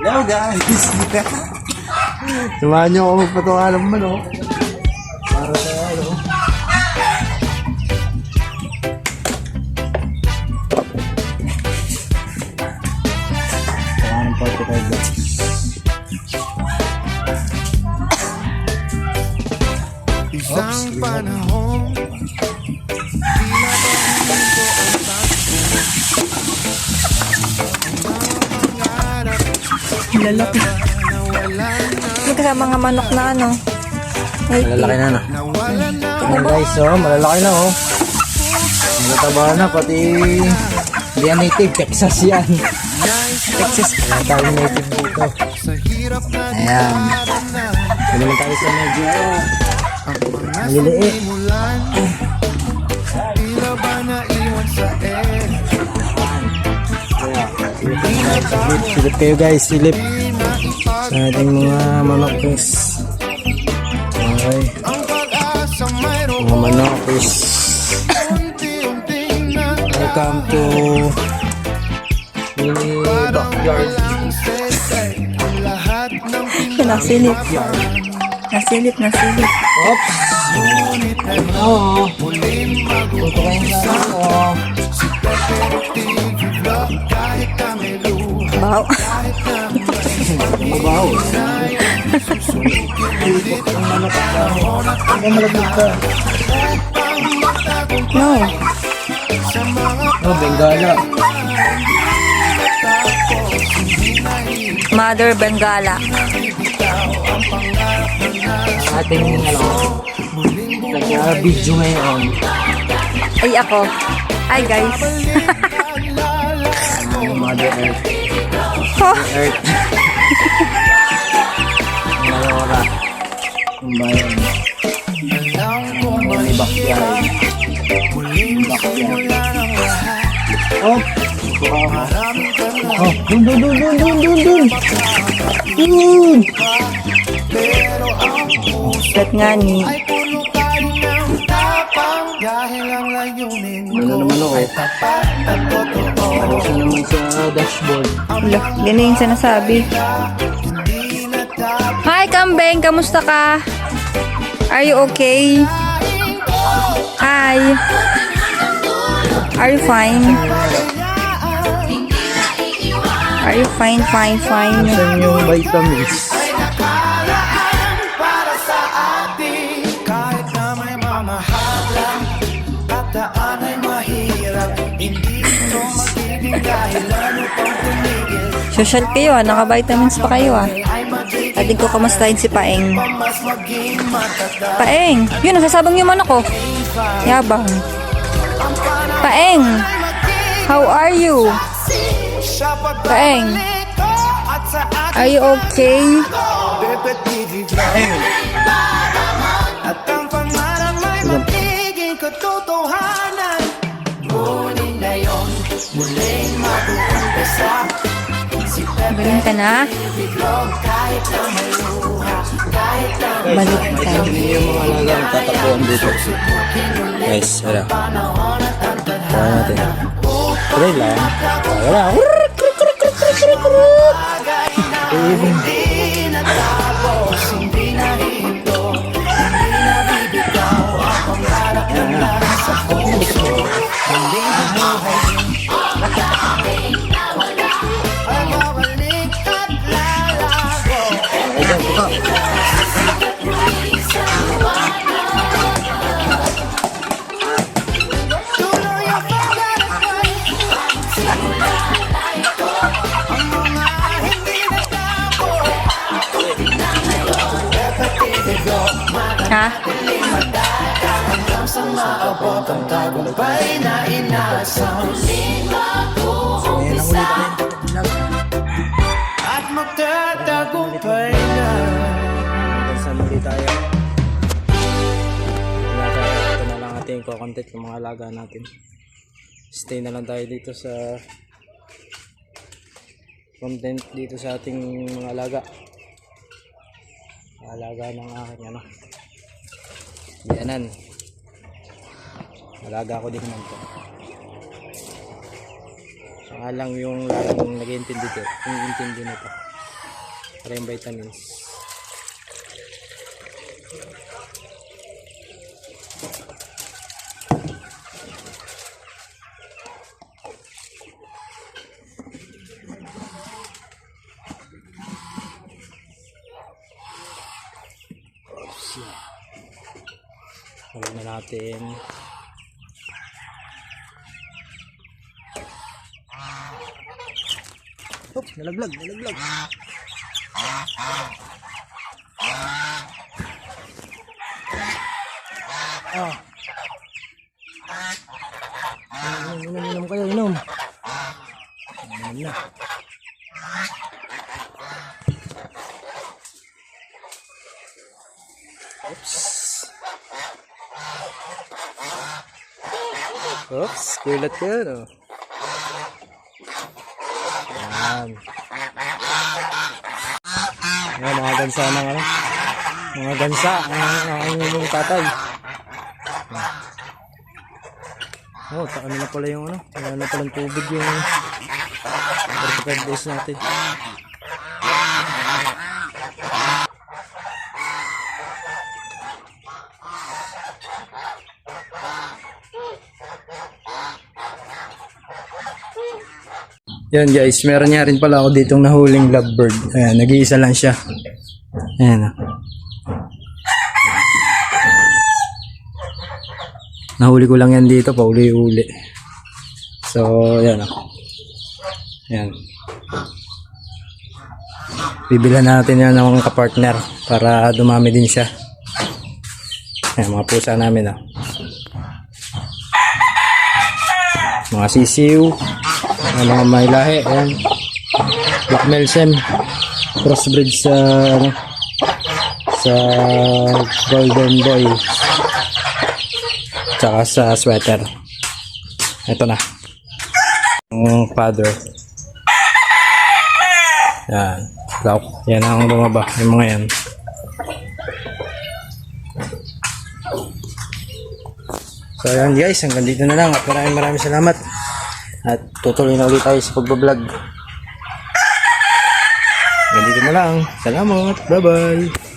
Hello guys! Samahan niyo ako magpatuwa ng manok. Para sa ano. Samahan ng 45 bucks. Isang panahon Lalaki. Magkasama mga manok na ano. Malalaki na na. Ayan guys, oh, malalaki na oh. Matataba na, pati hindi yan native, Texas yan. Texas, wala tayong native dito. Ayan. Hindi naman tayo sa medyo maliliit. Silip kayo guys, silip sa ating mga manok guys. Okay. Mga manok is welcome to mini backyard. Nasilip. Nasilip. Oops! Oo. Ito kayo sa ako. Baw. Mabaho. Ang malaglag ka. No. Oh, Bengala. Mother Bengala. Ating video ngayon. Ay ako. Hi guys. Mother Earth. Oh. Earth. Mayora. Ang bayan. Mini backyard. Oh. Oh, dun. Set nga ni. Ano naman ako? Ano siya naman sa dashboard? Wala, ganun yung sinasabi. Hi Kambeng, kamusta ka? Are you okay? Hi. Are you fine? Are you fine? Saan yung vitamins? Social kayo ah, naka-vitamins pa kayo ah. Atin ko kamustahin si Paeng. Paeng, yun nasasabang yung manok ko. Yabang. Paeng, how are you? Paeng, are you okay? Galing ka na? Balik tayo. Hindi yung mga alagang tatapuan dito. Guys, wala. Tara natin. Try lang. Wala. Ha? at magtatagumpay na. Saan muli tayo? Ito na lang ating content ng mga alaga natin. Stay na lang tayo dito sa content dito sa ating mga alaga. Alaga ng aking ano. Yanan. Alaga ko din naman to. Saka lang yung laging nag-iintindi nito. Para yung vitamins. Huli na natin. Oh, nalaglag. Ah. Inom kayo, inom. Inom na. Oops, kulat ka yun, oh. Yan. Yan, mga gansa ng ano. Mga gansa, ang tatay. Oh, ano na pala yung ano. Ano na pala yung tubig yung 45 days natin. Yan guys, meron nga rin pala ako ditong nahuling lovebird. Ayan, nag-iisa lang siya. Ayan. Nahuli ko lang yan dito, pauli-uli. So, ayan. Ayan. Bibilan natin yan ng kapartner para dumami din siya. Ayan, mga pusa namin. Mga sisiw. Mga may lahi, ayan. Black Melsen, crossbreed sa ano, sa Golden Boy, tsaka sa sweater. Ito na ang father. Yan, yan ang bumaba, yung mga yan. So yan guys, hanggang dito na lang at maraming salamat. At tutuloy na ulit tayo sa pagbablog. Ganito na lang. Salamat. Bye bye.